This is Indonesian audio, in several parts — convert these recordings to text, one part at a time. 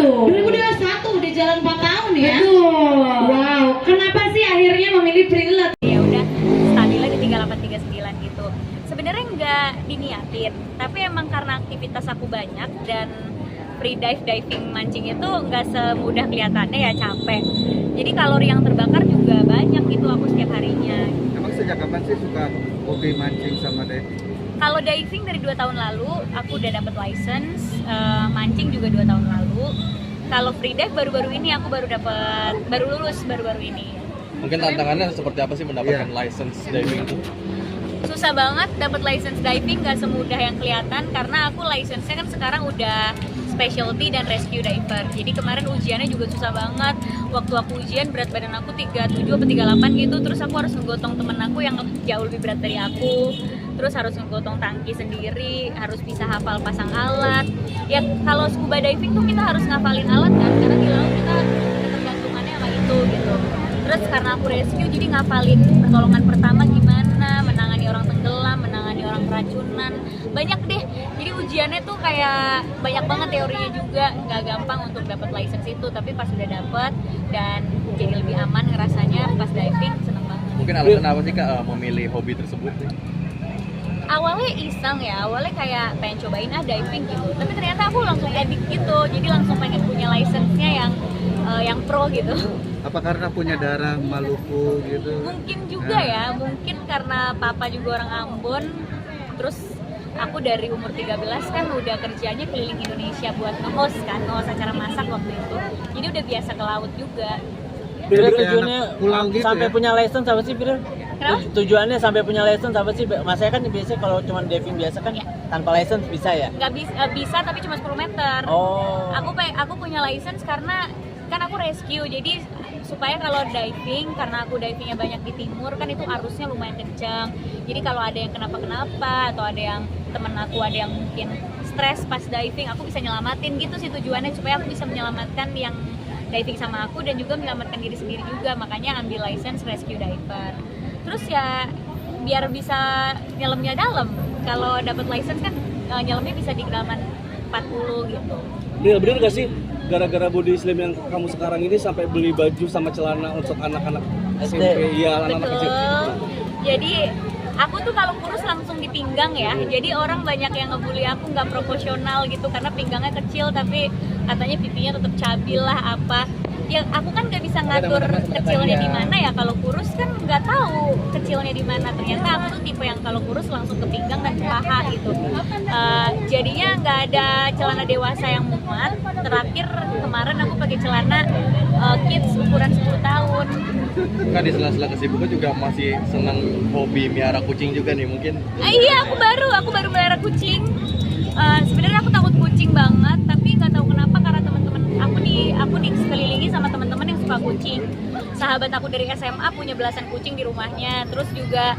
tuh. 2021 udah jalan 4 tahun ya. Betul. Wow, kenapa sih akhirnya memilih Prilet? Ya udah stabilnya di 3839 gitu. Sebenarnya nggak diniatin, tapi emang karena aktivitas aku banyak dan free diving mancing itu nggak semudah kelihatannya, ya capek. Jadi kalori yang terbakar juga banyak gitu aku setiap harinya. Emang sejak kapan sih suka hobi mancing sama diving? Kalau diving dari 2 tahun lalu aku udah dapet license, mancing juga 2 tahun lalu. Kalau free dive baru-baru ini aku baru lulus baru-baru ini. Mungkin tantangannya seperti apa sih mendapatkan license diving itu? Susah banget dapat license diving, nggak semudah yang kelihatan karena aku license-nya kan sekarang udah specialty dan rescue diver. Jadi kemarin ujiannya juga susah banget. Waktu aku ujian berat badan aku 37 atau 38 gitu, terus aku harus ngegotong temen aku yang jauh lebih berat dari aku. Terus harus ngegotong tangki sendiri, harus bisa hafal pasang alat. Ya kalau scuba diving tuh kita harus ngafalin alat kan, karena di laut kita ketergantungannya sama itu gitu. Terus karena aku rescue jadi ngafalin pertolongan pertama gimana, menangani orang tenggelam, menangani orang keracunan, banyak deh. Jadi ujiannya tuh kayak banyak banget teorinya juga, nggak gampang untuk dapat license itu. Tapi pas udah dapet dan jadi lebih aman ngerasanya pas diving, seneng banget. Mungkin alasan apa sih Kak memilih hobi tersebut? Awalnya iseng ya, awalnya kayak pengen cobain diving gitu. Tapi ternyata aku langsung edit gitu, jadi langsung pengen punya license-nya yang pro gitu. Apa karena punya darah Maluku gitu? Mungkin juga ya, mungkin karena papa juga orang Ambon. Terus aku dari umur 13 kan udah kerjanya keliling Indonesia buat nge-host acara masak waktu itu. Jadi udah biasa ke laut juga. Piril Jadi kayak tujuannya anak pulang gitu sampai ya? punya license apa sih Piril? Kenapa? Tujuannya sampai punya license apa sih? Masanya kan biasanya kalau cuma diving biasa kan Iya. tanpa license bisa ya? Nggak bisa tapi cuma 10 meter. Oh. Aku punya license karena kan aku rescue, jadi supaya kalau diving, karena aku divingnya banyak di timur kan itu arusnya lumayan kencang. Jadi kalau ada yang kenapa-kenapa atau ada yang temen aku ada yang mungkin stres pas diving, aku bisa nyelamatin gitu sih tujuannya, supaya aku bisa menyelamatkan yang diving sama aku dan juga menyelamatkan diri sendiri juga. Makanya ambil license rescue diver. Terus ya biar bisa nyelamnya dalam. Kalau dapat license kan nyelamnya bisa di kedalaman 40 gitu. Bener gak sih gara-gara body slim yang kamu sekarang ini sampai beli baju sama celana untuk anak-anak SMP, iya anak-anak kecil. Betul. Jadi aku tuh kalau kurus langsung di pinggang ya. Jadi orang banyak yang ngebully aku nggak proporsional gitu karena pinggangnya kecil tapi katanya pipinya tetap cabil lah apa. Ya aku kan nggak bisa ngatur kecilnya di mana ya, kalau kurus kan nggak tahu kecilnya di mana. Ternyata aku tuh tipe yang kalau kurus langsung ke pinggang dan ke paha gitu. Jadinya nggak ada celana dewasa yang muat. Terakhir kemarin aku pakai celana kids ukuran 10 tahun. Kak di sela-sela kesibukan juga masih senang hobi miara kucing juga nih mungkin? Iya, aku baru melihara kucing. Sebenarnya aku takut kucing banget, tapi nggak tahu kenapa karena teman-teman aku sekelilingi sama teman-teman yang suka kucing. Sahabat aku dari SMA punya belasan kucing di rumahnya. Terus juga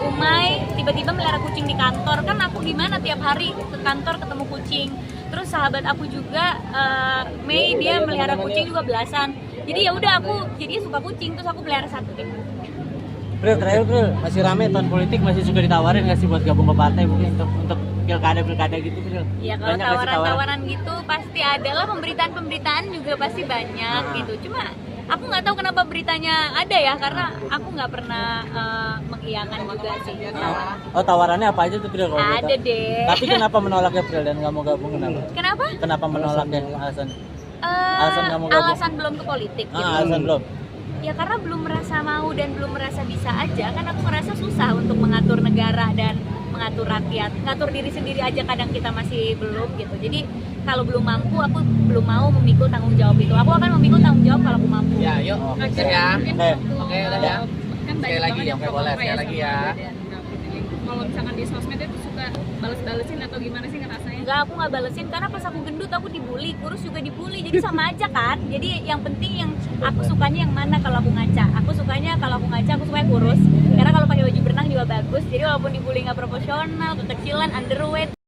Umay tiba-tiba melihara kucing di kantor. Kan aku gimana tiap hari ke kantor ketemu kucing. Terus sahabat aku juga Mei, dia melihara kucing juga belasan. Jadi ya udah aku jadi suka kucing, terus aku pelihara satu gitu. Piril, terakhir Piril, masih rame tahun politik, masih suka ditawarin nggak sih buat gabung ke partai mungkin untuk pilkada gitu Piril? Ya kalau Banyak nggak sih tawaran-tawaran gitu pasti ada lah, pemberitaan juga pasti banyak gitu. Cuma aku nggak tahu kenapa beritanya ada ya, karena aku nggak pernah mengiyakan juga sih. Oh tawarannya apa aja tuh Piril kalau boleh Ada tahu? deh. Tapi kenapa menolaknya Piril dan nggak mau gabung kenapa? Kenapa? Kenapa menolaknya alasan? Alasan nggak mau gabung? Alasan belum ke politik gitu. Alasan belum? Ya karena belum merasa mau dan belum merasa bisa aja. Kan aku merasa susah untuk mengatur negara dan mengatur rakyat. Ngatur diri sendiri aja kadang kita masih belum gitu. Jadi kalau belum mampu, aku belum mau memikul tanggung jawab itu. Aku akan memikul tanggung jawab kalau aku mampu. Ya, yuk. Oke ya. Oke, udah ya. Kan Sekali lagi, oke boleh. Sekali lagi ya. Kalau misalkan di sosmed itu suka bales-balesin atau gimana sih ngerasanya? Enggak, aku nggak balesin karena pas aku gendut aku dibully, kurus juga dibully, jadi sama aja kan. Jadi yang penting yang aku sukanya yang mana kalau aku ngaca. Aku sukanya kalau aku ngaca aku sukanya kurus. Karena kalau pakai baju berenang juga bagus. Jadi walaupun dibully nggak proporsional, kekecilan, underweight,